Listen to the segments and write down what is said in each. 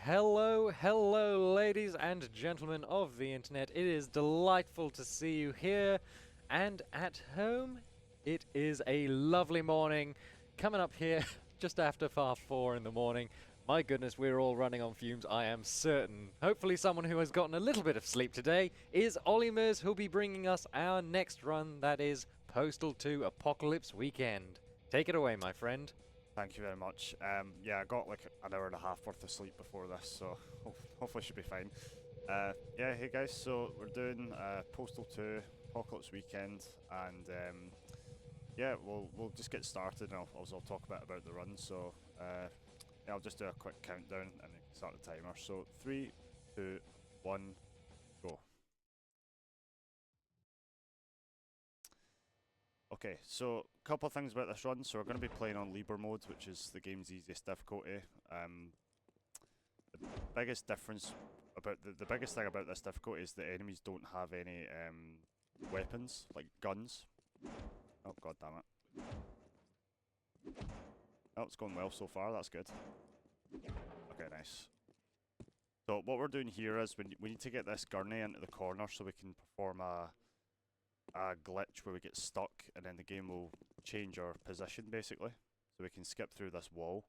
Hello, ladies and gentlemen of the internet. It is delightful to see you here and at home. It is a lovely morning coming up here just after 4 in the morning. My goodness, we're all running on fumes, I am certain. Hopefully someone who has gotten a little bit of sleep today is ollymuirs, who'll be bringing us our next run, that is Postal 2 Apocalypse Weekend. Take it away, my friend. Thank you very much. Yeah, I got like an hour and a half worth of sleep before this, so hopefully should be fine. Yeah, hey guys, so we're doing Postal 2 Apocalypse Weekend, and yeah, we'll just get started, and I'll talk a bit about the run. So yeah, I'll just do a quick countdown and then start the timer. So 3, 2, 1, go. Okay, so a couple of things about this run. So we're going to be playing on Liber mode, which is the game's easiest difficulty. The biggest difference about the biggest thing about this difficulty is the enemies don't have any weapons like guns. Oh god damn it! Oh, it's going well so far. That's good. Okay, nice. So what we're doing here is we need to get this gurney into the corner so we can perform a glitch where we get stuck, and then the game will change our position basically, so we can skip through this wall,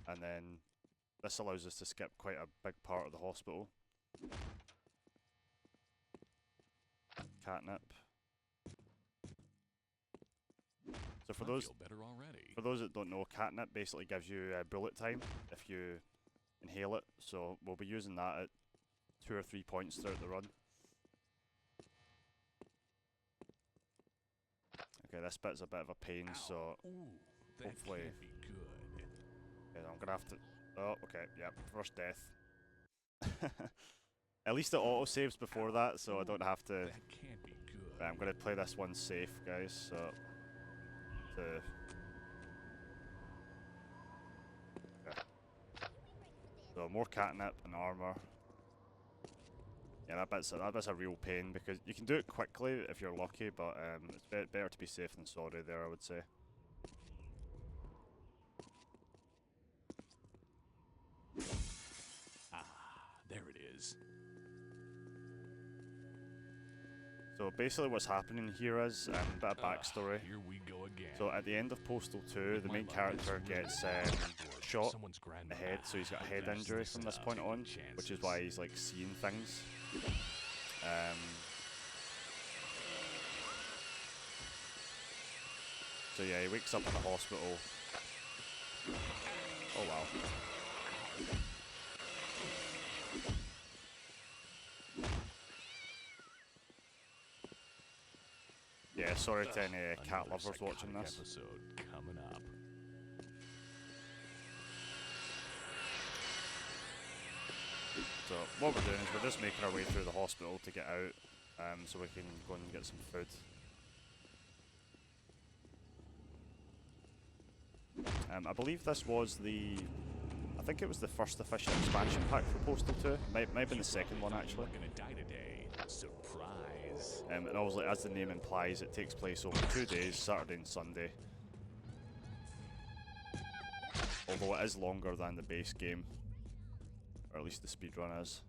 and then this allows us to skip quite a big part of the hospital. Catnip. So for those that don't know, catnip basically gives you bullet time if you inhale it, so we'll be using that at 2 or 3 points throughout the run. Okay, this bit's a bit of a pain, so hopefully... Yeah, I'm gonna have to... Oh, okay, yep, first death. At least it auto-saves before that, so I don't have to... Right, I'm gonna play this one safe, guys, so... Okay. So more catnip and armor. Yeah, that bit's a real pain, because you can do it quickly if you're lucky, but it's better to be safe than sorry there, I would say. Ah, there it is. So basically what's happening here is a bit of backstory. Here we go again. So at the end of Postal 2, the main character gets shot in the head, so he's got a head injury from this point on, which is why he's like seeing things. So yeah, he wakes up in the hospital. Oh wow. Yeah, sorry to any cat lovers watching this. Episode coming up. So what we're doing is we're just making our way through the hospital to get out, so we can go and get some food. I believe this was I think it was the first official expansion pack for Postal 2. Might have been the second one actually. Gonna die today. Surprise. And obviously, as the name implies, it takes place over 2 days, Saturday and Sunday. Although it is longer than the base game, or at least the speedrun is.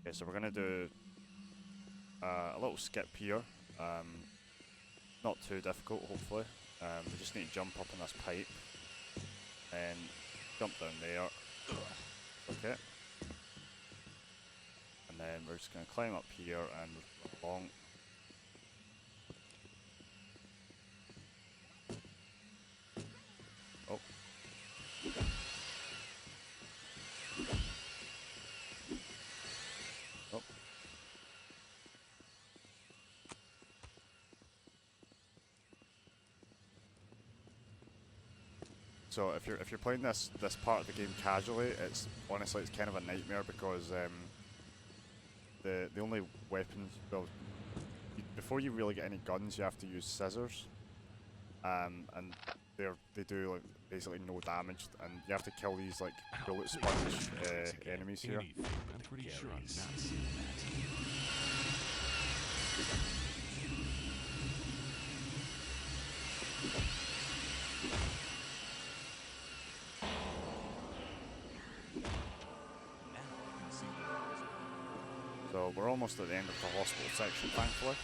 Okay, so we're gonna do a little skip here. Not too difficult, hopefully. We just need to jump up on this pipe and jump down there. Okay. And then we're just gonna climb up here and run along. Oh. Oh. So if you're playing this part of the game casually, it's honestly it's kind of a nightmare, because the only weapons, well, before you really get any guns, you have to use scissors, and they do like basically no damage, and you have to kill these like bullet sponge enemies here. I'm pretty sure I'm not seeing that. we're almost at the end of the hospital section, thankfully.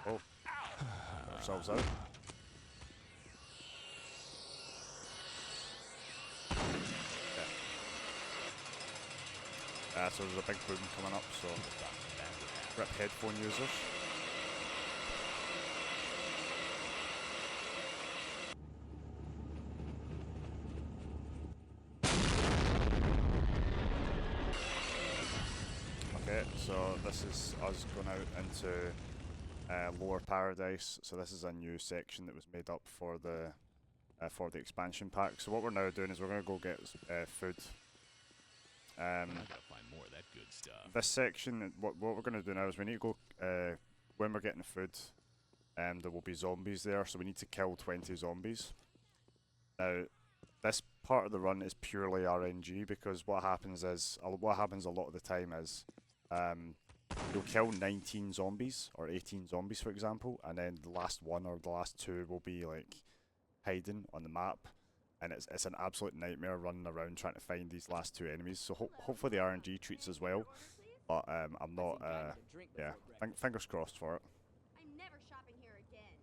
Oh, get ourselves out. So there's a big boom coming up, so rip headphone users. Okay, so this is us going out into Lower Paradise. So this is a new section that was made up for the expansion pack. So what we're now doing is we're going to go get food. I gotta find more of that good stuff. This section, what we're going to do now is we need to go, when we're getting food, there will be zombies there, so we need to kill 20 zombies. Now, this part of the run is purely RNG, because what happens a lot of the time is, you'll kill 19 zombies, or 18 zombies for example, and then the last one or the last two will be like hiding on the map. And it's an absolute nightmare running around trying to find these last two enemies. So hopefully the RNG treats as well. But I'm not, yeah, fingers crossed for it. I'm never shopping here again.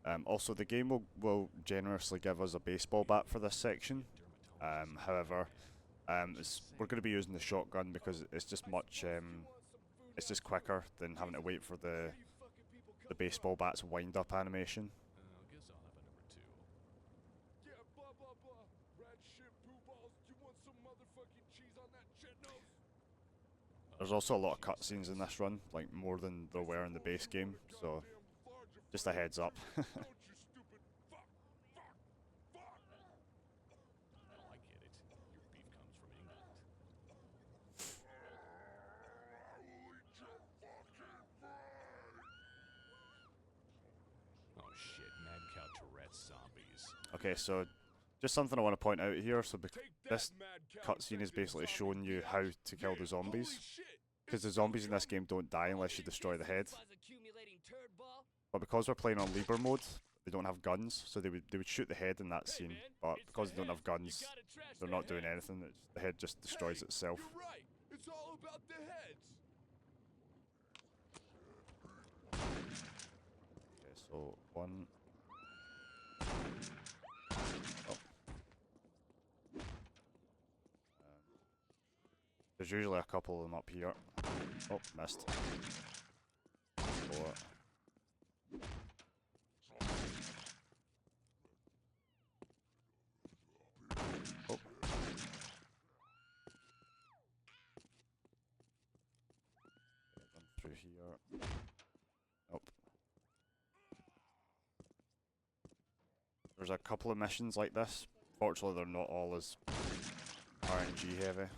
Great. Also, the game will generously give us a baseball bat for this section. However, we're going to be using the shotgun because it's just it's just quicker than having to wait for the baseball bat's wind up animation. I guess I'll have a number 2. Yeah, blah blah blah. Rat shit, poo balls. You want some motherfucking cheese on that shit nose? There's also a lot of cutscenes in this run, like more than there were in the base game. So just a heads up. Don't you stupid fuck, fuck, fuck. Oh, I get it. Your beef comes from England. Oh shit, mad cow Tourette zombies. Okay, so just something I want to point out here. So Take that, this mad cow. cutscene is basically showing you how to kill the zombies. Holy shit. Because the zombies in this game don't die unless you destroy the head. But because we're playing on Liber mode, they don't have guns, so they would shoot the head in that scene. But because they don't have guns, they're not doing anything. The head just destroys itself. You're right. It's all about the heads. Okay, so one. Oh. There's usually a couple of them up here. Oh, missed. 4. Oh. Run through here. Nope. There's a couple of missions like this. Fortunately, they're not all as RNG heavy.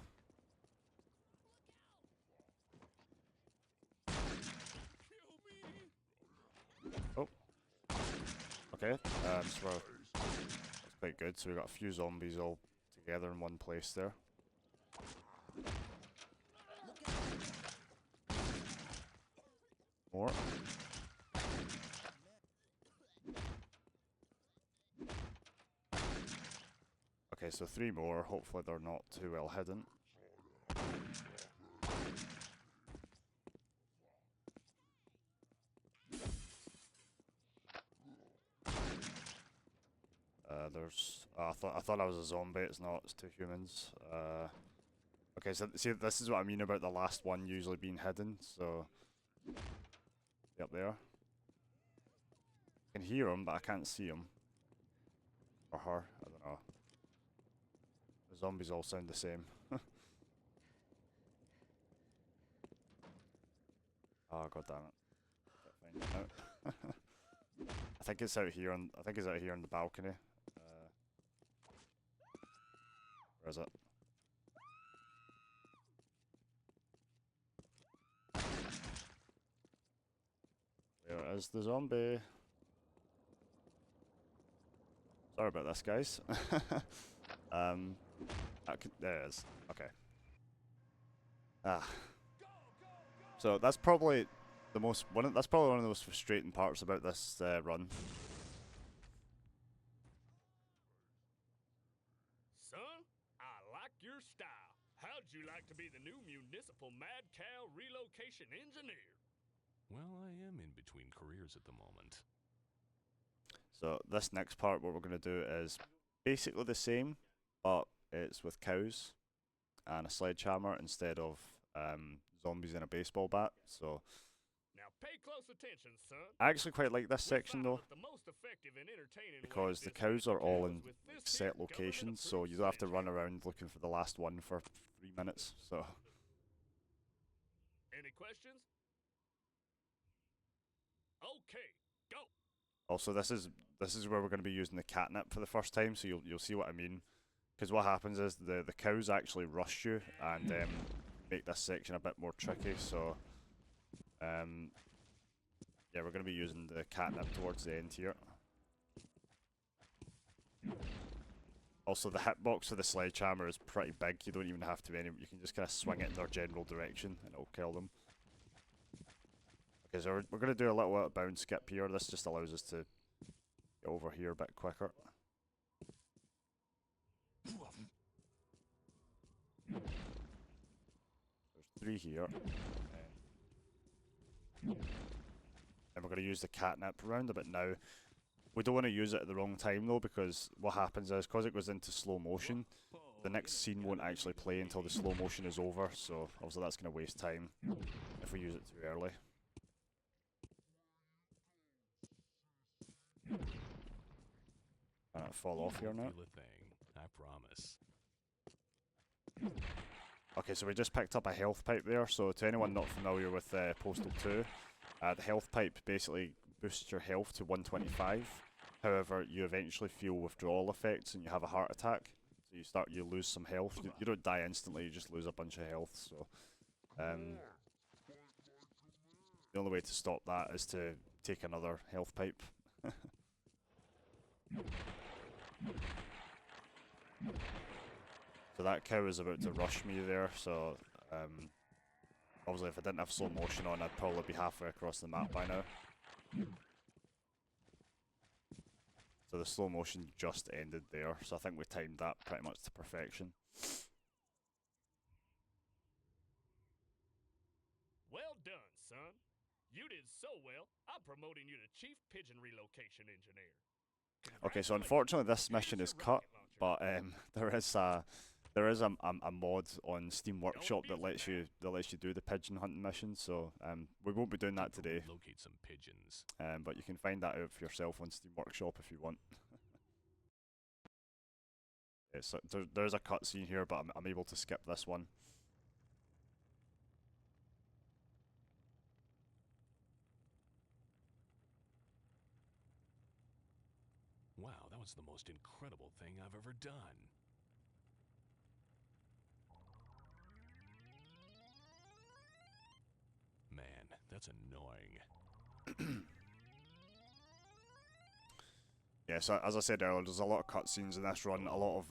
Oh. Okay, so that's quite good. So we've got a few zombies all together in one place there. More. Okay, so 3 more. Hopefully they're not too well hidden. I thought I was a zombie. It's not. It's 2 humans. Okay, so see, this is what I mean about the last one usually being hidden. So, up there. I can hear him, but I can't see him. Or her. I don't know. The zombies all sound the same. Oh, god damn it! Can't find it now. I think it's out here. I think it's out here on the balcony. Where is it? Where is the zombie? Sorry about this, guys. There it is. Okay. So that's probably that's probably one of the most frustrating parts about this run. Son, I like your style. How'd you like to be the new municipal mad cow relocation engineer? Well, I am in between careers at the moment. So this next part, what we're going to do is basically the same, but it's with cows and a sledgehammer instead of zombies and a baseball bat. So Now pay close attention, son. I actually quite like this We section found though, that the most effective and entertaining way because to the distract cows are all cows in with this set here government locations, so approved you don't have to run sledgehammer. around looking for the last one for 3 minutes. So Any questions? Okay, go. also this is where we're going to be using the catnip for the first time, so you'll see what I mean. Because what happens is the cows actually rush you and make this section a bit more tricky. So yeah, we're going to be using the catnip towards the end here. Also, the hitbox for the sledgehammer is pretty big. You don't even have to you can just kind of swing it in their general direction and it'll kill them. Okay, so we're going to do a little bit of bound skip here. This just allows us to get over here a bit quicker. There's 3 here. And we're going to use the catnip round a bit now. We don't want to use it at the wrong time though, because what happens is, because it goes into slow motion, the next scene won't actually play until the slow motion is over, so obviously that's going to waste time if we use it too early. Fall off here now. Feel a thing, I promise. Okay, so we just picked up a health pipe there, so to anyone not familiar with Postal 2, the health pipe basically boosts your health to 125. However, you eventually feel withdrawal effects and you have a heart attack. So you lose some health. You don't die instantly, you just lose a bunch of health. So the only way to stop that is to take another health pipe. So that cow is about to rush me there, so obviously if I didn't have slow motion on, I'd probably be halfway across the map by now. So the slow motion just ended there, so I think we timed that pretty much to perfection. Well done, son. You did so well, I'm promoting you to Chief Pigeon Relocation Engineer. Okay, so unfortunately this mission is cut, but there is a mod on Steam Workshop that lets you do the pigeon hunting mission. So we won't be doing that today. Locate some pigeons. But you can find that out for yourself on Steam Workshop if you want. Yeah, so there's a cutscene here, but I'm able to skip this one. Wow, that was the most incredible thing I've ever done. Man, that's annoying. Yeah, so as I said earlier, there's a lot of cutscenes in this run, a lot of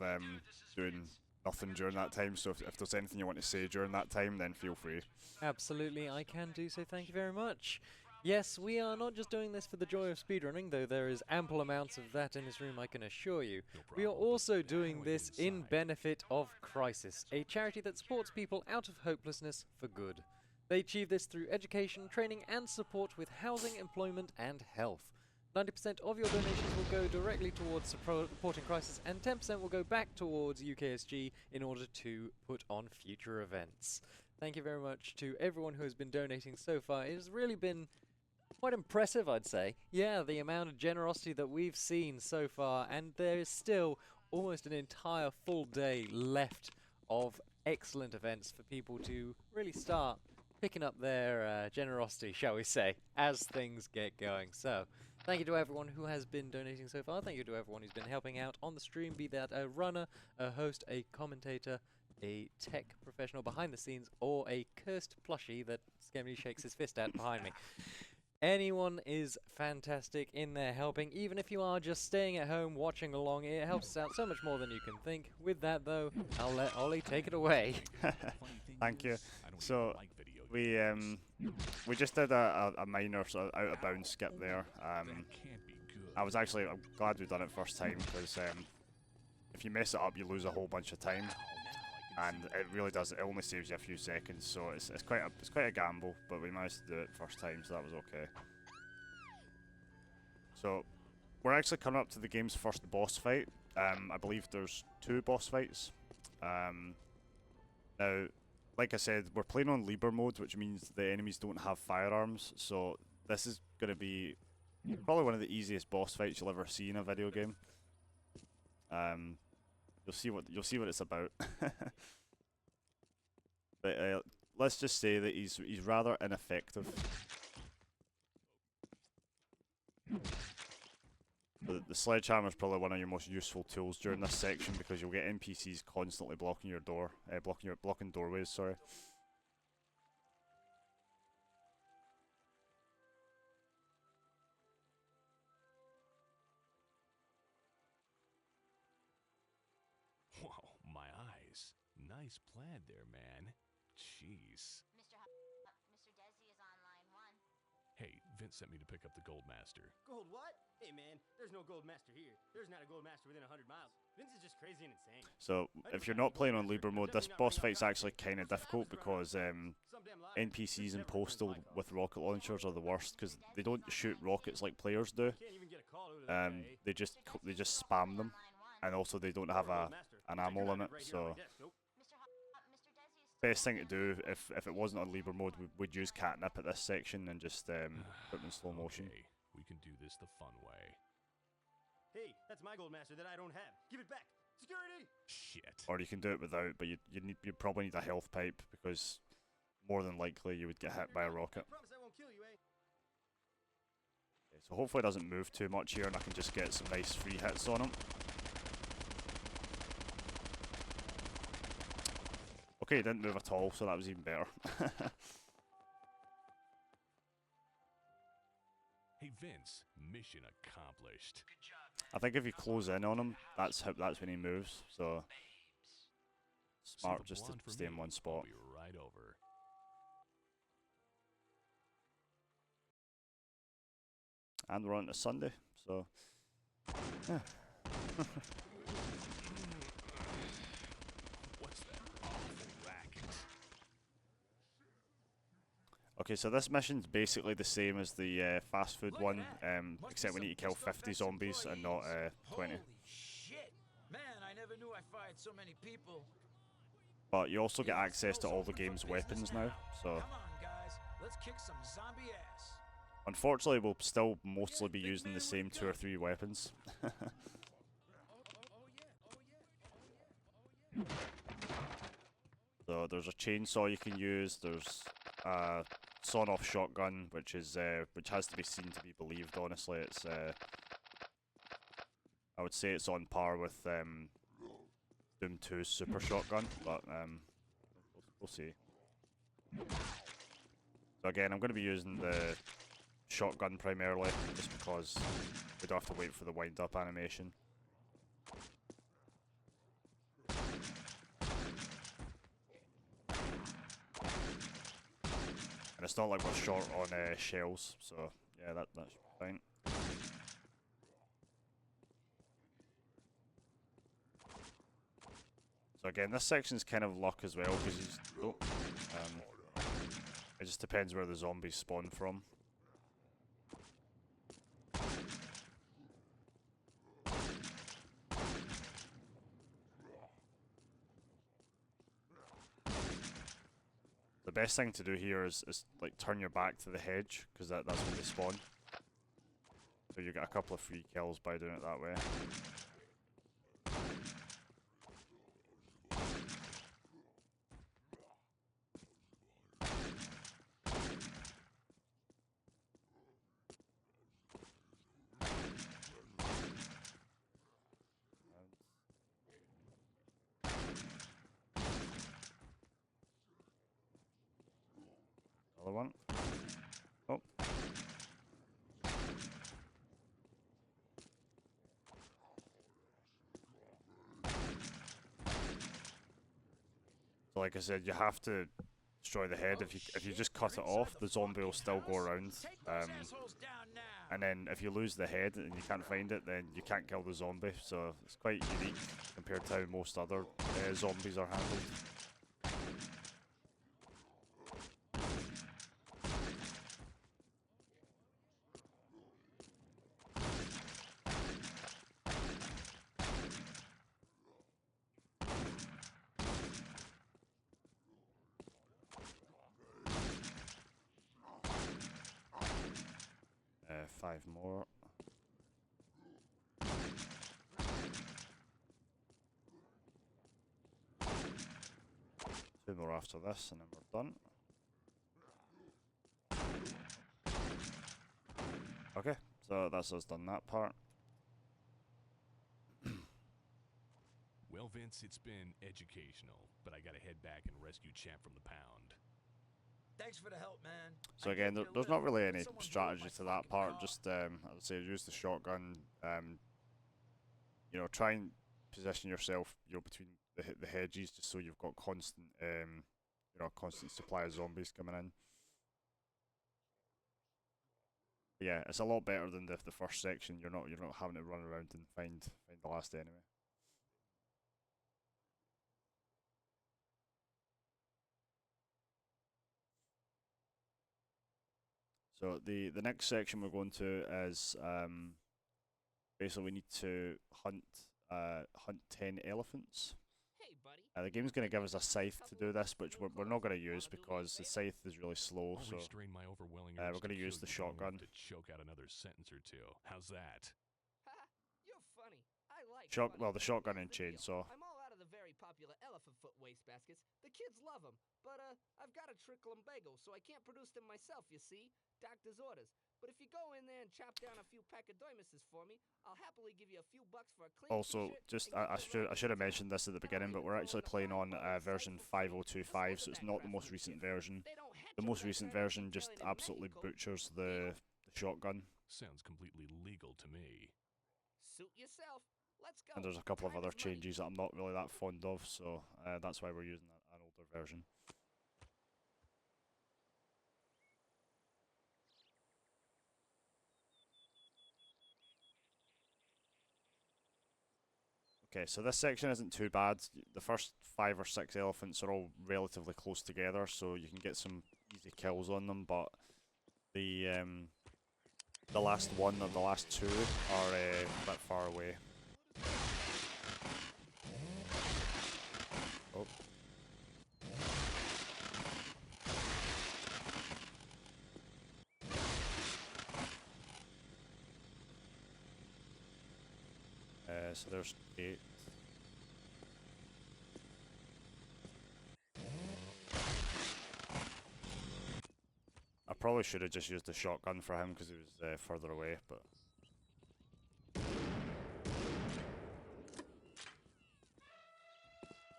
doing nothing during that time, so if there's anything you want to say during that time, then feel free. Absolutely, I can do so. Thank you very much. Yes, we are not just doing this for the joy of speedrunning, though there is ample amounts of that in this room, I can assure you. We are also doing this in benefit of Crisis, a charity that supports people out of hopelessness for good. They achieve this through education, training and support with housing, employment and health. 90% of your donations will go directly towards supporting Crisis, and 10% will go back towards UKSG in order to put on future events. Thank you very much to everyone who has been donating so far. It has really been quite impressive, I'd say. Yeah, the amount of generosity that we've seen so far, and there is still almost an entire full day left of excellent events for people to really start picking up their generosity, shall we say, as things get going. So, thank you to everyone who has been donating so far. Thank you to everyone who's been helping out on the stream, be that a runner, a host, a commentator, a tech professional behind the scenes, or a cursed plushie that Skemmy shakes his fist at behind me. Anyone is fantastic in there helping, even if you are just staying at home watching along. It helps us out so much more than you can think. With that though, I'll let Ollie take it away. Thank you. So we just did a minor sort of out of bounds skip there. That can't be good. I'm glad we've done it first time because if you mess it up, you lose a whole bunch of time, and it really does. It only saves you a few seconds, so it's quite a gamble. But we managed to do it first time, so that was okay. So we're actually coming up to the game's first boss fight. I believe there's 2 boss fights. Now, like I said, we're playing on Liber mode, which means the enemies don't have firearms. So this is going to be probably one of the easiest boss fights you'll ever see in a video game. You'll see what it's about. But let's just say that he's rather ineffective. The sledgehammer is probably one of your most useful tools during this section because you'll get NPCs constantly blocking your door, blocking doorways. Sorry. Wow, my eyes. Nice plaid there, man. Jeez. Mr. Desi is on line 1. Hey, Vince sent me to pick up the Goldmaster. Gold what? Hey man, there's no gold master here. There's not a gold master within 100 miles. Vince is just crazy and insane. So if you're not playing on Liber mode, this boss fight's actually kind of difficult because NPCs in Postal with rocket launchers are the worst because they don't shoot rockets like players do. They just spam them, and also they don't have an ammo limit. So best thing to do if it wasn't on Liber mode, we'd use catnip at this section and just put them in slow motion. Okay, we can do this the fun way. Hey, that's my gold master that I don't have. Give it back. Security! Shit. Or you can do it without, but you probably need a health pipe because more than likely you would get hit by a rocket. I promise I won't kill you, eh? Okay, so hopefully it doesn't move too much here and I can just get some nice free hits on him. Okay, he didn't move at all, so that was even better. Hey Vince, mission accomplished. I think if you close in on him, that's when he moves. So smart Save a just to blonde for stay me. in one spot. I'll be right over. And we're on to Sunday, so yeah. What's that awful racket? Okay, so this mission's basically the same as the fast food one, except we need to kill 50 zombies and not 20. Holy shit! Man, I never knew I fired so many people. But you also get access to all the game's weapons now, so Come on, guys. Let's kick some zombie ass. unfortunately we'll still mostly be using the same 2 or 3 weapons. So there's a chainsaw you can use, there's a sawn-off shotgun, which has to be seen to be believed. Honestly, it's I would say it's on par with Doom 2's super shotgun, but we'll see. So again, I'm going to be using the shotgun primarily, just because we don't have to wait for the wind-up animation. And it's not like we're short on shells, so yeah, that's fine. So again, this section's kind of luck as well, because it just depends where the zombies spawn from. The best thing to do here is like turn your back to the hedge, because that's when they spawn. So you get a couple of free kills by doing it that way. Another one. Oh. So like I said, you have to destroy the head. If you just cut it off, the zombie will still go around. And then if you lose the head and you can't find it, then you can't kill the zombie. So it's quite unique compared to how most other zombies are handled. 5 more. Two more after this, and then we're done. Okay, so that's us done that part. Well, Vince, it's been educational, but I gotta head back and rescue Champ from the pound. Thanks for the help, man. So again, there's not really any strategy to that part. Just, as I say, use the shotgun. You know, try and position yourself, you know, between the hedges, just so you've got constant, you know, constant supply of zombies coming in. Yeah, it's a lot better than the first section. You're not having to run around and find the last enemy. So the next section we're going to is basically we need to hunt 10 elephants. Hey, buddy. The game's going to give us a scythe to do this, which we're not going to use because the scythe is really slow. So we're going to use the shotgun. To choke out another sentence or two. How's that? You're funny. I like Well, the shotgun and chainsaw. I'm all out of the very popular elephant foot waste baskets. The kids love them, but I've got a trickle lumbago, so I can't produce them myself, you see? Doctor's orders. But if you go in there and chop down a few pachydermises for me, I'll happily give you a few bucks for a clean Also, just I should have mentioned this at the beginning, but we're actually playing on version 5025, so it's not the most recent version. The most recent version just absolutely butchers the shotgun. Sounds completely legal to me. Suit yourself. Let's go. And there's a couple of other changes that I'm not really that fond of, so that's why we're using an older version. Okay, so this section isn't too bad. The first 5 or 6 elephants are all relatively close together, so you can get some easy kills on them, but the last one or the last 2 are a bit far away. Oh. So there's 8. I probably should have just used the shotgun for him because he was further away, but...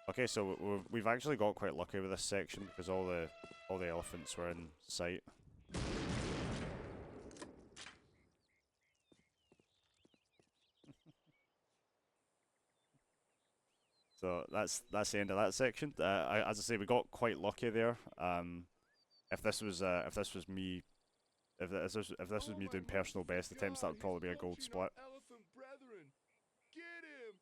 Okay, so we've actually got quite lucky with this section because all the elephants were in sight. So that's the end of that section. As I say, we got quite lucky there. If this was me doing personal best attempts, that would probably be a gold split. Elephant brethren, get him!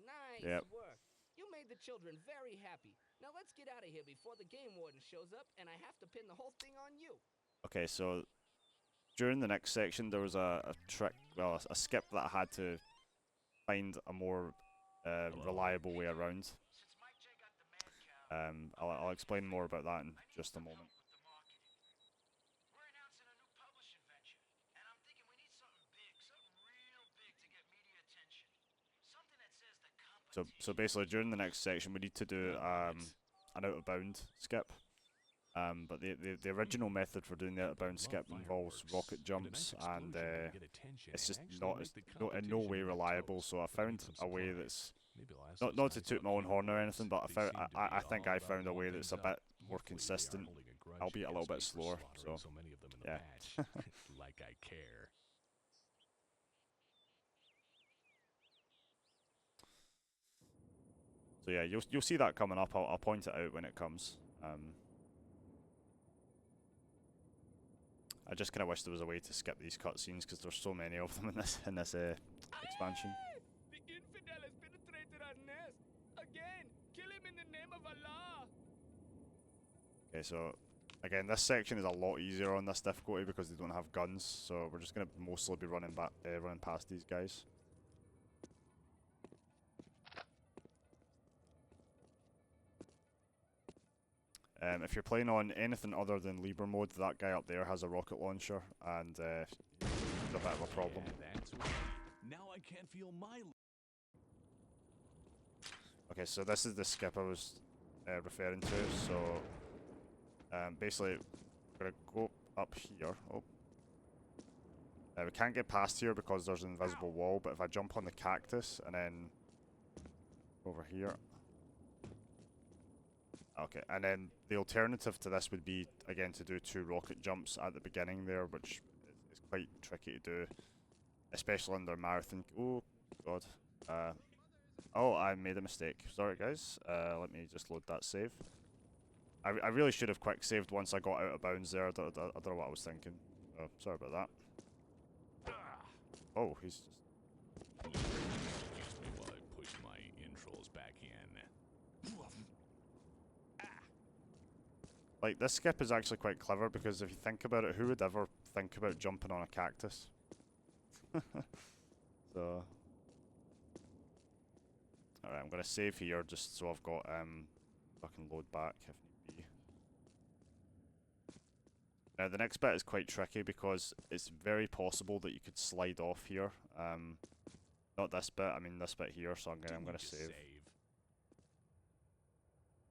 Nice work. You made the children very happy. Now let's get out of here before the game warden shows up and I have to pin the whole thing on you. Okay, so during the next section there was a trick, well, a skip that I had to find a more reliable way around. I'll explain more about that in just a moment. So basically during the next section we need to do an out of bound skip. But the original method for doing the out of bound skip involves rocket jumps, and it's just in no way reliable. So I found a way that's not to toot my own horn or anything, but I think I found a way that's a bit more consistent, albeit a little bit slower. So yeah. Like I care. So yeah, you'll see that coming up. I'll point it out when it comes. I just kind of wish there was a way to skip these cutscenes because there's so many of them in this expansion. The infidel has penetrated our nest. Again, kill him in the name of Allah. Okay, so again, this section is a lot easier on this difficulty because they don't have guns. So we're just gonna mostly be running past these guys. If you're playing on anything other than Libre mode, that guy up there has a rocket launcher, and he's a bit of a problem. Yeah, that's right. Now I can't feel my. Okay, so this is the skip I was referring to. So basically, we're gonna go up here. Oh, we can't get past here because there's an invisible wall. But if I jump on the cactus and then over here. Okay, and then the alternative to this would be, again, to do 2 rocket jumps at the beginning there, which is quite tricky to do, especially under marathon. Oh, God. Oh, I made a mistake. Sorry, guys. Let me just load that save. I really should have quick saved once I got out of bounds there. I don't know what I was thinking. Oh, sorry about that. Oh, he's just... Excuse me while I push my intros back in. Like, this skip is actually quite clever because if you think about it, who would ever think about jumping on a cactus? So... Alright, I'm gonna save here just so I've got, fucking load back if need be. Now, the next bit is quite tricky because it's very possible that you could slide off here. Not this bit, I mean this bit here, so I'm gonna save.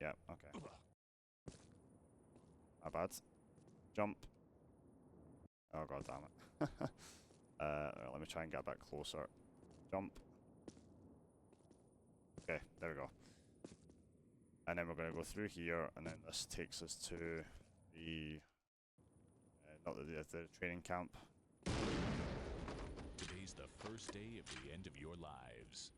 Yeah, okay. My bad. Jump. Oh, god damn it. Right, let me try and get a bit closer. Jump. Okay, there we go. And then we're going to go through here, and then this takes us to the... not the training camp. Today's the first day of the end of your lives.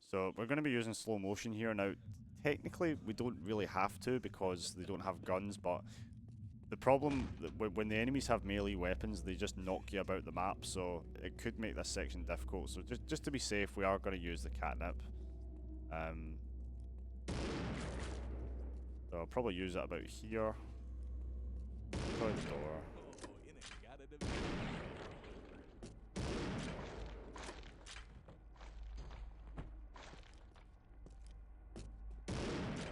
So we're going to be using slow motion here. Now, technically, we don't really have to because they don't have guns, but the problem, when the enemies have melee weapons, they just knock you about the map, so it could make this section difficult. So just to be safe, we are going to use the catnip. So I'll probably use it about here. Probably the door.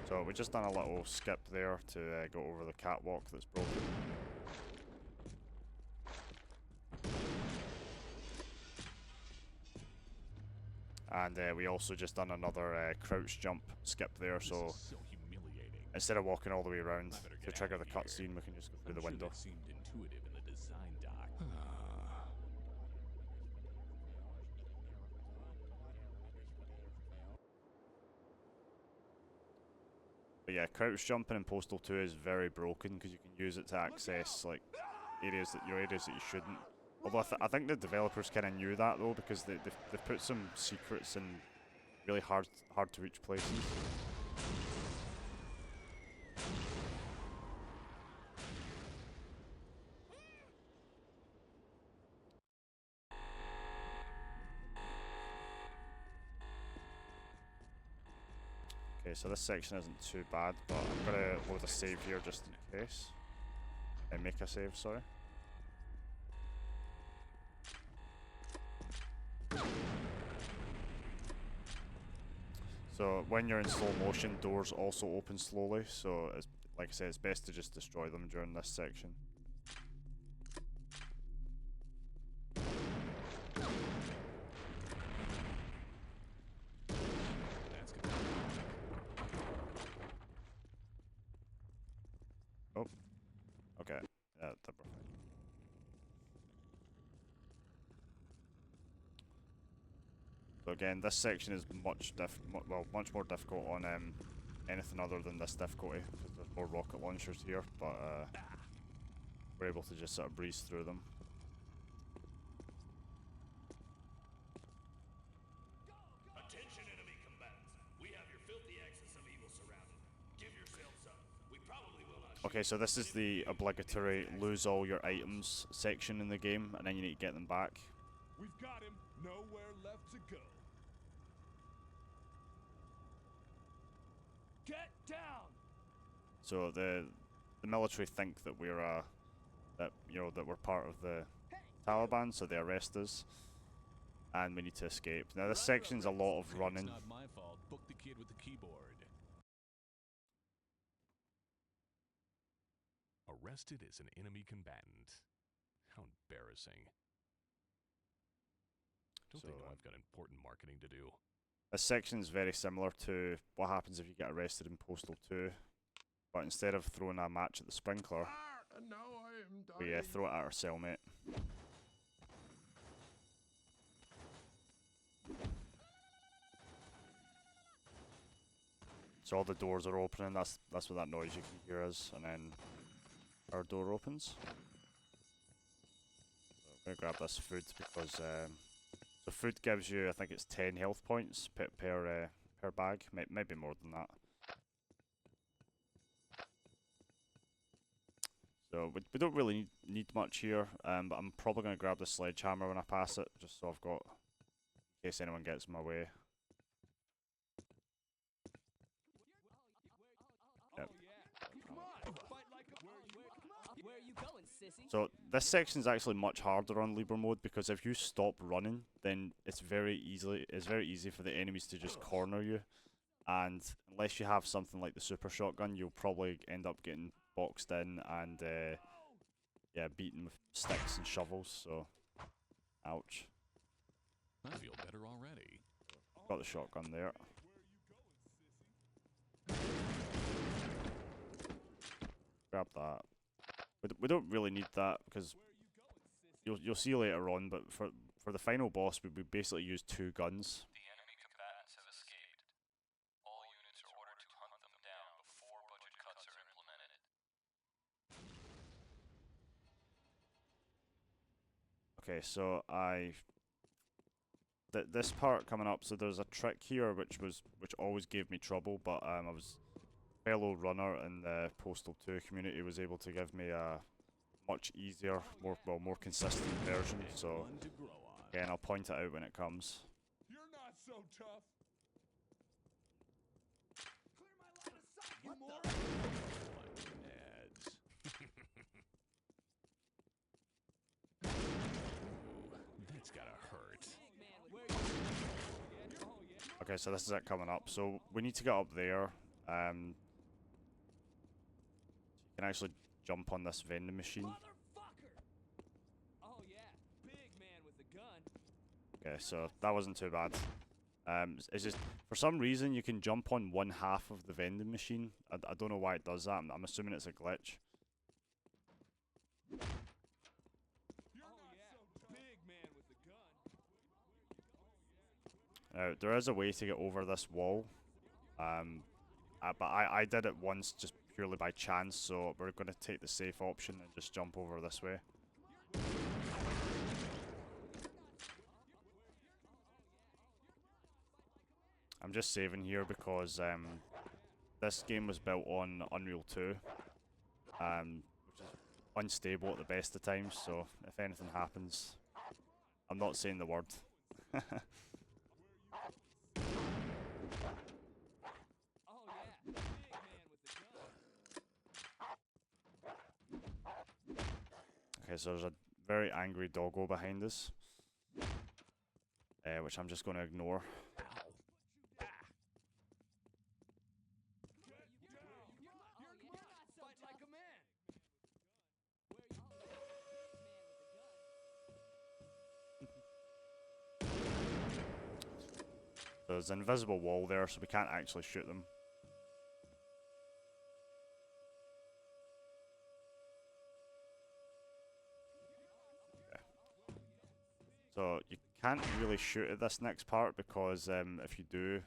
So we just done a little skip there to go over the catwalk that's broken. And we also just done another crouch jump skip there, so instead of walking all the way around to trigger the cutscene, we can just go through the window. That seemed intuitive in the design doc. But yeah, crouch jumping in Postal 2 is very broken because you can use it to access like areas that you shouldn't. Although I think the developers kind of knew that though, because they've put some secrets in really hard to reach places. Okay, so this section isn't too bad, but I'm gonna load a save here just in case. And make a save, sorry. So when you're in slow motion, doors also open slowly, so it's, like I said, it's best to just destroy them during this section. Oh, okay, that's perfect. So again, this section is much more difficult on anything other than this difficulty, because there's more rocket launchers here, but we're able to just sort of breeze through them. Attention, enemy combatants. We have your filthy axis of evil surrounded. Give yourselves up. We probably will not. Okay, so this is the obligatory lose all your items section in the game, and then you need to get them back. We've got him. Nowhere left to go. Get down. So the military think that we're that we're part of the Taliban, so they arrest us, and we need to escape. Now this section's a lot of running. It's not my fault. Book the kid with the keyboard. Arrested as an enemy combatant. How embarrassing. Don't they know I've got important marketing to do? This section's very similar to what happens if you get arrested in Postal 2, but instead of throwing a match at the sprinkler, Now I am we dying. throw it at our cellmate. So all the doors are opening, that's what that noise you can hear is, and then our door opens. So I'm gonna grab this food because the food gives you, I think it's 10 health points per bag, maybe more than that. So we don't really need much here, but I'm probably going to grab the sledgehammer when I pass it, just so I've got, in case anyone gets in my way. Yep. Where are you going, sissy? So this section's actually much harder on Libre mode, because if you stop running, then it's very easy for the enemies to just corner you, and unless you have something like the super shotgun, you'll probably end up getting boxed in and yeah, beaten with sticks and shovels. So, ouch. I feel better already. Got the shotgun there. Grab that. We don't really need that because you'll see later on. But for the final boss, we basically use 2 guns. The enemy combatants have escaped. All units are ordered to hunt them down before budget cuts are implemented. Okay, so this part coming up. So there's a trick here which always gave me trouble, but I was fellow runner in the Postal 2 community was able to give me a much easier, more consistent version. So again, I'll point it out when it comes. You're not so tough. Clear my line of sight, you moron. That's gotta hurt. Okay, so this is it coming up. So we need to get up there. You can actually jump on this vending machine. Oh yeah, big man with a gun. Okay, so that wasn't too bad. It's just, for some reason, you can jump on one half of the vending machine. I don't know why it does that. I'm assuming it's a glitch. Now, there is a way to get over this wall, but I did it once just purely by chance, so we're going to take the safe option and just jump over this way. I'm just saving here because this game was built on Unreal 2, which is unstable at the best of times, so if anything happens, I'm not saying the word. Okay, so there's a very angry doggo behind us, which I'm just going to ignore. There's an invisible wall there, so we can't actually shoot them. So you can't really shoot at this next part because if you do,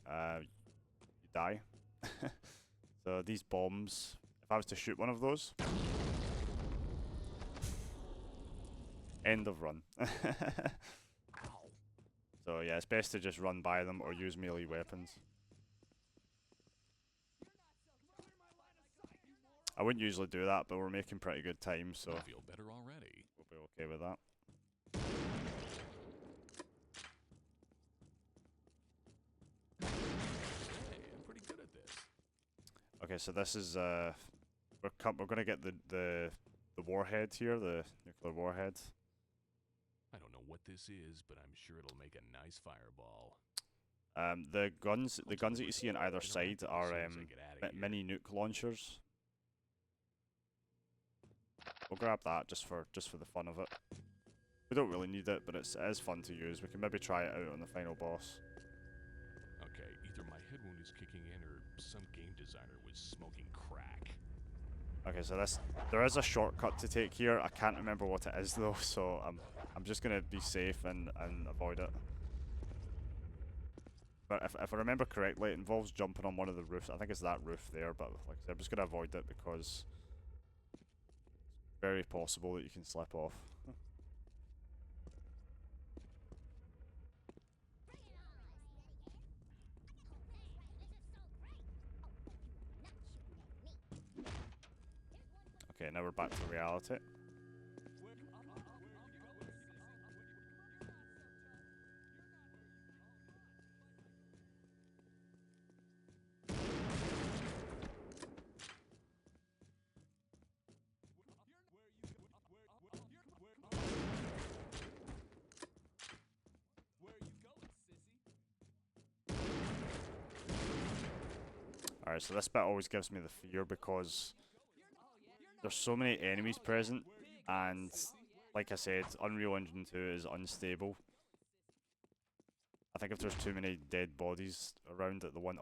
you die. So these bombs, if I was to shoot one of those, end of run. So yeah, it's best to just run by them or use melee weapons. I wouldn't usually do that, but we're making pretty good time, so I feel better already. we'll be okay with that. Hey, I'm pretty good at this. Okay, so this is we're gonna get the warhead here, the nuclear warhead. I don't know what this is, but I'm sure it'll make a nice fireball. The guns that you see on either side are mini nuke launchers. We'll grab that just for the fun of it. We don't really need it, but it is fun to use. We can maybe try it out on the final boss. Okay, either my head wound is kicking in or some game designer was smoking crack. Okay, so there is a shortcut to take here. I can't remember what it is though, so I'm just gonna be safe and avoid it. But if I remember correctly, it involves jumping on one of the roofs. I think it's that roof there, but like I said, I'm just gonna avoid it because it's very possible that you can slip off. Okay, now we're back to reality. Alright, so this bit always gives me the fear because there's so many enemies present, and like I said, Unreal Engine 2 is unstable. I think if there's too many dead bodies around at the one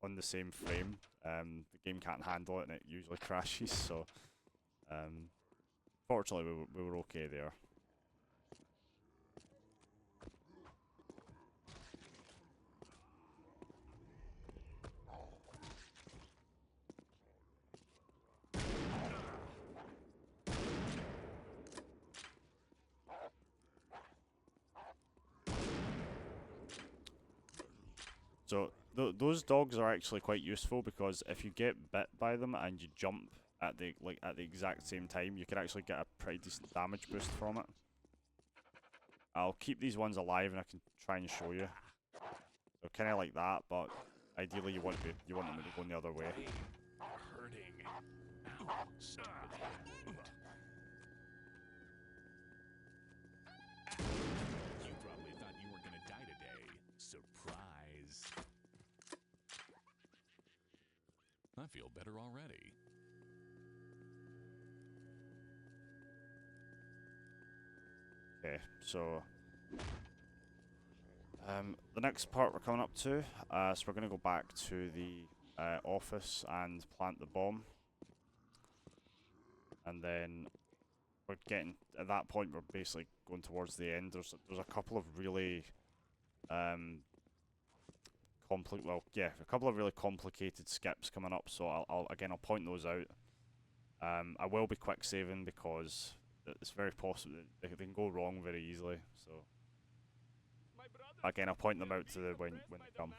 on the same frame, the game can't handle it and it usually crashes. So, fortunately, we were okay there. So those dogs are actually quite useful because if you get bit by them and you jump at the exact same time, you can actually get a pretty decent damage boost from it. I'll keep these ones alive and I can try and show you. So kind of like that, but ideally you want them to be going the other way. Hurting. You probably thought you weren't gonna die today. Surprise. I feel better already. Okay, so the next part we're coming up to, so we're going to go back to the office and plant the bomb. And then we're getting, at that point we're basically going towards the end. There's a couple of really a couple of really complicated skips coming up, so I'll point those out. I will be quick saving because it's very possible that they can go wrong very easily. So again, I'll point them out to when they come.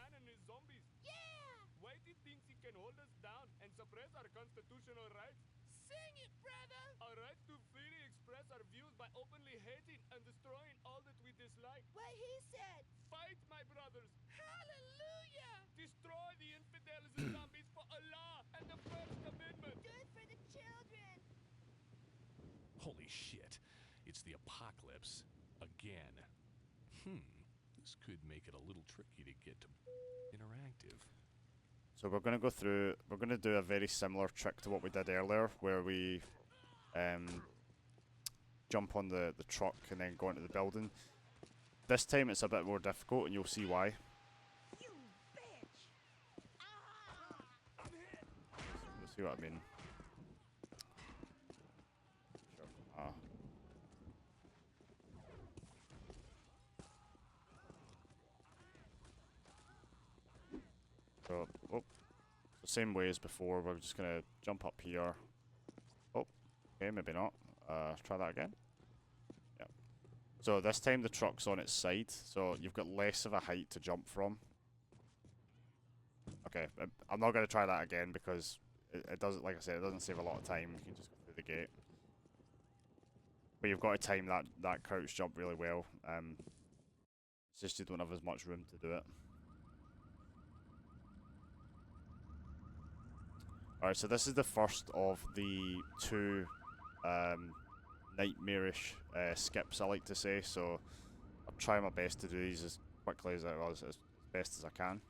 Whitey thinks he can hold us down and suppress our constitutional rights. Sing it, brother! Our right to freely express our views by openly hating and destroying all that we dislike. What he said. Fight, my brothers! Hallelujah! Destroy the infidels and zombies for Allah and the First Amendment! Good for the children. Holy shit. It's the Apocalypse. Again. This could make it a little tricky to get to interactive. So we're going to go through, we're going to do a very similar trick to what we did earlier, where we jump on the truck and then go into the building. This time it's a bit more difficult and you'll see why. You bitch. You'll see what I mean. Sure. So, oh, same way as before, we're just gonna jump up here. Oh, okay, maybe not. Try that again. Yep. So this time the truck's on its side, so you've got less of a height to jump from. Okay, I'm not gonna try that again because it doesn't, like I said, it doesn't save a lot of time. You can just go through the gate. But you've got to time that crouch jump really well. It's just you don't have as much room to do it. Alright, so this is the first of the two nightmarish skips, I like to say, so I'll try my best to do these as quickly as best as I can.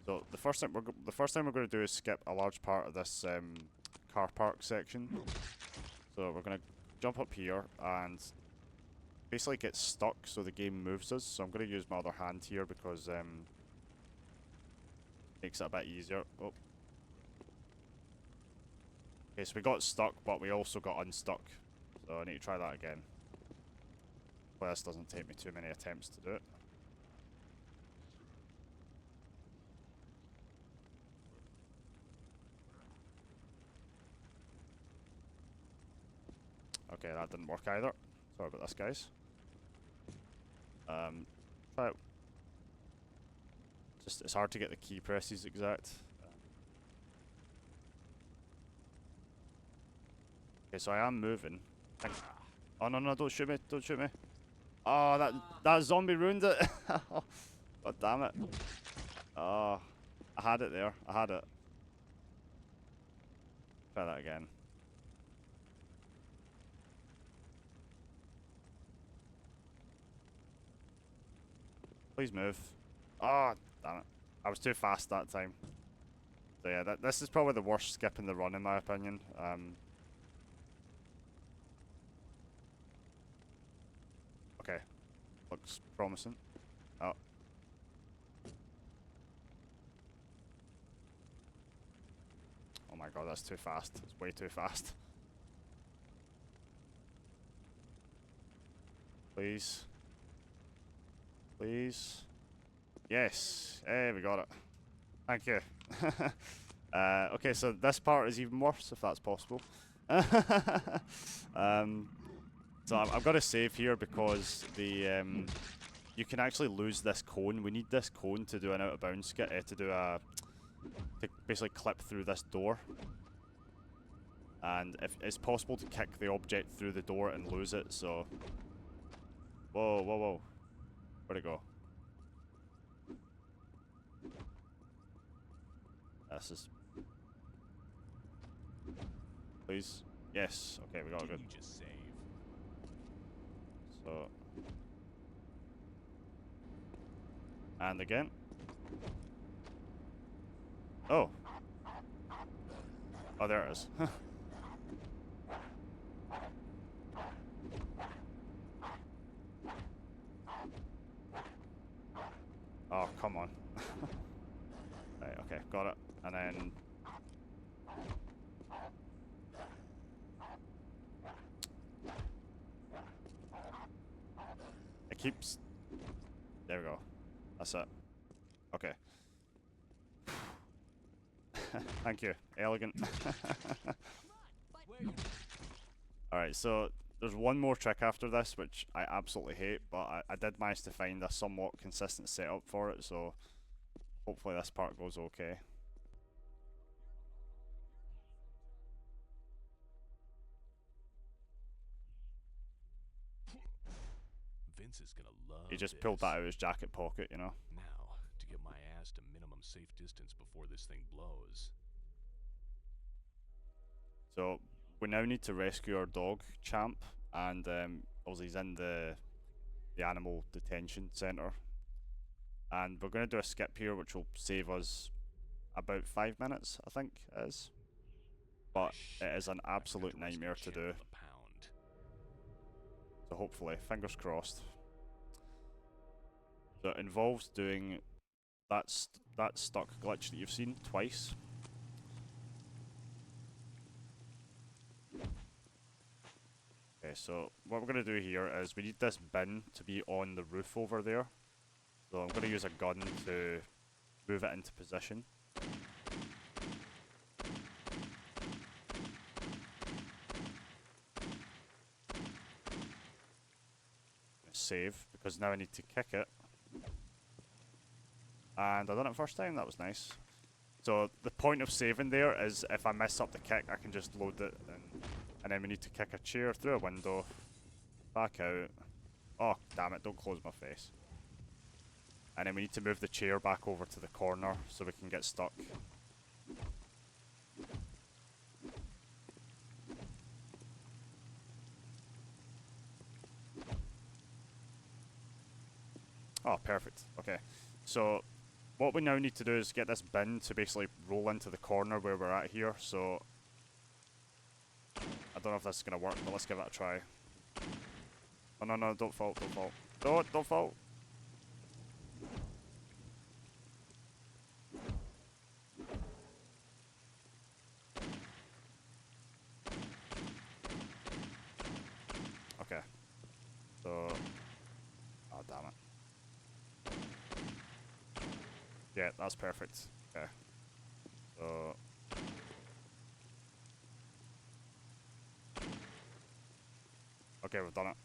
So the first thing we're going to do is skip a large part of this car park section. So we're going to jump up here and basically get stuck so the game moves us. So I'm going to use my other hand here because makes it a bit easier. Oh. Okay, so we got stuck, but we also got unstuck. So I need to try that again. Well, this doesn't take me too many attempts to do it. Okay, that didn't work either. Sorry about this, guys. Try it. Just, it's hard to get the key presses exact. Okay, so I am moving. Oh no, no, don't shoot me, don't shoot me. Oh, that zombie ruined it. God damn it. Oh, I had it there, I had it. Try that again. Please move. Oh, damn it. I was too fast that time. So yeah, this is probably the worst skip in the run in my opinion. Okay. Looks promising. Oh. Oh my god, that's too fast. It's way too fast. Please. Please. Yes. Hey, we got it. Thank you. Okay, so this part is even worse, if that's possible. So I've got to save here because the you can actually lose this cone. We need this cone to do an out of bounds skit, to basically clip through this door. And if it's possible to kick the object through the door and lose it, so whoa, whoa, whoa. Where'd it go? This is... Please. Yes. Okay, we got it good. You just save. So... And again. Oh. Oh, there it is. Oh, come on. Right, okay, got it. And then... It keeps... There we go. That's it. Okay. Thank you. Elegant. Alright, so there's one more trick after this, which I absolutely hate, but I did manage to find a somewhat consistent setup for it, so hopefully this part goes okay. Vince is gonna love He just this. pulled that out of his jacket pocket, you know. Now, to get my ass to minimum safe distance before this thing blows. So we now need to rescue our dog, Champ, and obviously he's in the animal detention centre. And we're going to do a skip here, which will save us about 5 minutes, I think it is. But it is an absolute nightmare to do. So hopefully, fingers crossed. So it involves doing that stuck glitch that you've seen twice. Okay, so what we're going to do here is we need this bin to be on the roof over there. So I'm going to use a gun to move it into position. Save, because now I need to kick it. And I done it first time, that was nice. So the point of saving there is if I mess up the kick, I can just load it, and then we need to kick a chair through a window, back out. Oh, damn it, don't close my face. And then we need to move the chair back over to the corner so we can get stuck. Oh, perfect. Okay. So what we now need to do is get this bin to basically roll into the corner where we're at here. So I don't know if this is going to work, but let's give it a try. Oh, no, no, don't fall, don't fall. Don't fall. Okay. So, oh, damn it. Yeah, that's perfect. Okay. So, okay, we've done it.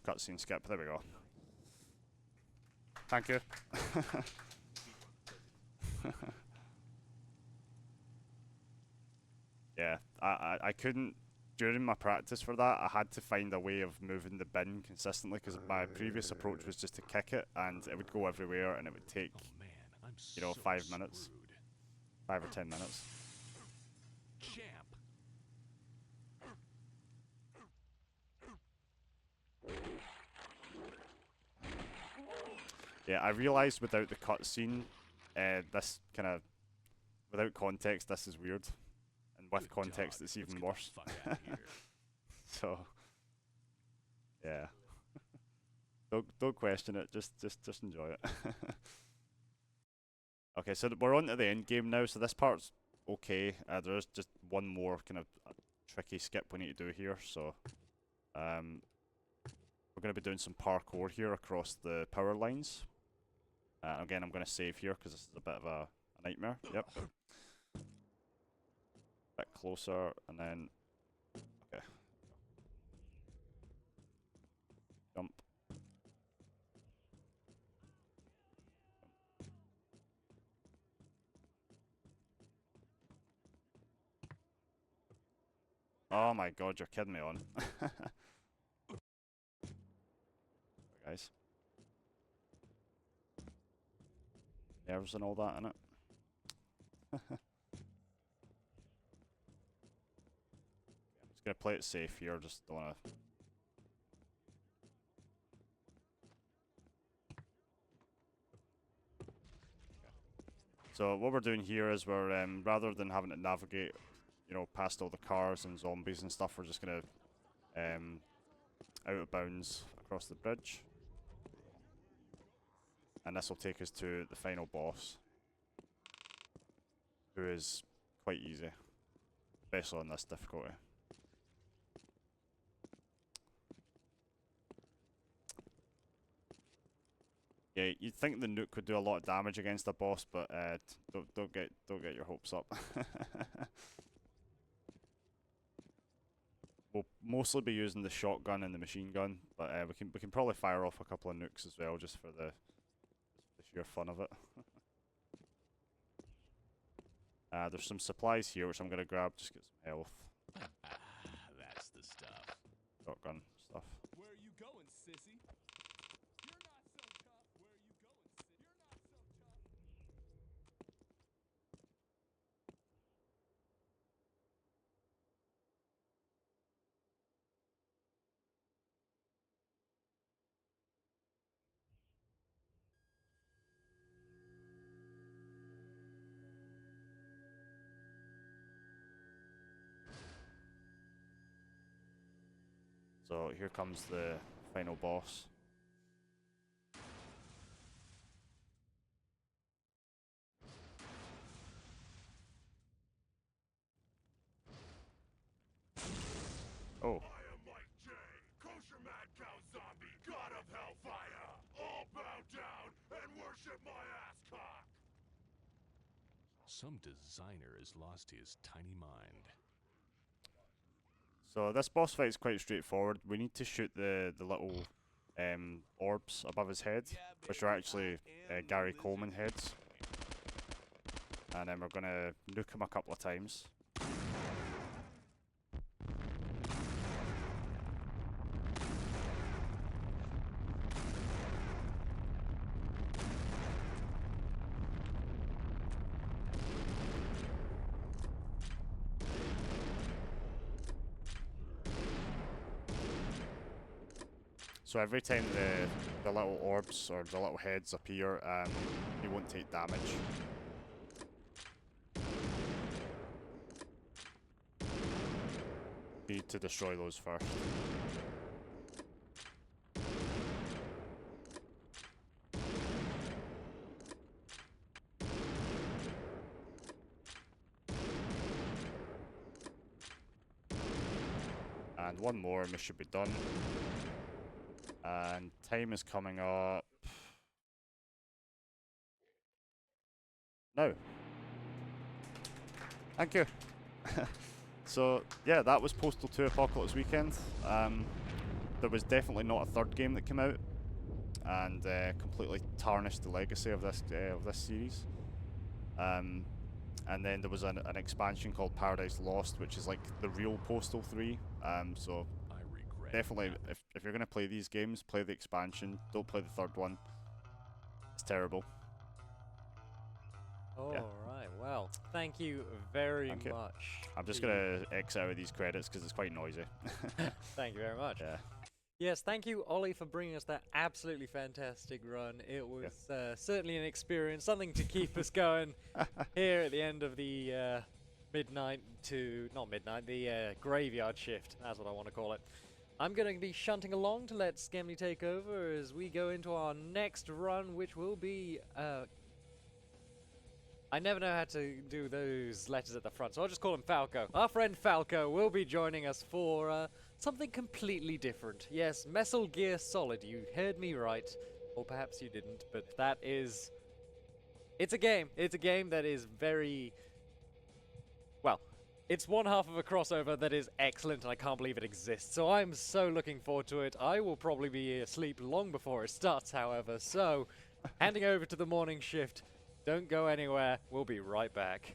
Cutscene skip, there we go. Thank you. Yeah, I couldn't, during my practice for that, I had to find a way of moving the bin consistently because my previous approach was just to kick it and it would go everywhere and it would take, you know, 5 minutes. 5 or 10 minutes. Champ. Yeah, I realised without the cutscene, this kind of, without context, this is weird. And with context, it's even worse. So, yeah. Don't question it, just enjoy it. Okay, so we're on to the end game now, so this part's okay. There is just one more kind of tricky skip we need to do here, so we're going to be doing some parkour here across the power lines. Again, I'm going to save here because this is a bit of a nightmare. Yep. Bit closer, and then okay. Jump. Oh my god, you're kidding me on. Guys. Nerves and all that, innit? I'm just gonna play it safe here, just don't wanna... So what we're doing here is we're, rather than having to navigate, you know, past all the cars and zombies and stuff, we're just gonna, out of bounds across the bridge. And this will take us to the final boss, who is quite easy, especially on this difficulty. Yeah, you'd think the nuke would do a lot of damage against a boss, but don't get your hopes up. We'll mostly be using the shotgun and the machine gun, but we can probably fire off a couple of nukes as well, just for the sheer fun of it. There's some supplies here which I'm gonna grab, just get some health. That's the stuff. Shotgun stuff. Where are you going, sissy? You're not so tough. Where are you going, sissy? You're not so tough. So here comes the final boss. Oh. I am Mike J, kosher mad cow zombie Some designer has lost his tiny mind. So this boss fight is quite straightforward. We need to shoot the little orbs above his head, which are actually Gary Coleman heads. And then we're gonna nuke him a couple of times. So every time the little orbs or the little heads appear, he won't take damage. We need to destroy those first. And one more and we should be done. And time is coming up now. Thank you. So yeah, that was Postal 2 Apocalypse Weekend. There was definitely not a third game that came out, and completely tarnished the legacy of this series. And then there was an expansion called Paradise Lost, which is like the real Postal 3. So definitely, if you're gonna play these games, play the expansion. Don't play the third one. It's terrible. Alright, well, thank you very much. I'm just gonna exit out of these credits because it's quite noisy. Thank you very much. Yeah. Yes, thank you, Ollie, for bringing us that absolutely fantastic run. It was certainly an experience, something to keep us going here at the end of the the graveyard shift. That's what I want to call it. I'm going to be shunting along to let Skemley take over as we go into our next run, which will be... I never know how to do those letters at the front, so I'll just call him Falco. Our friend Falco will be joining us for something completely different. Yes, Metal Gear Solid, you heard me right. Or perhaps you didn't, but that is... It's a game. It's a game that is very... Well, it's one half of a crossover that is excellent, and I can't believe it exists. So I'm so looking forward to it. I will probably be asleep long before it starts, however. So, handing over to the morning shift. Don't go anywhere. We'll be right back.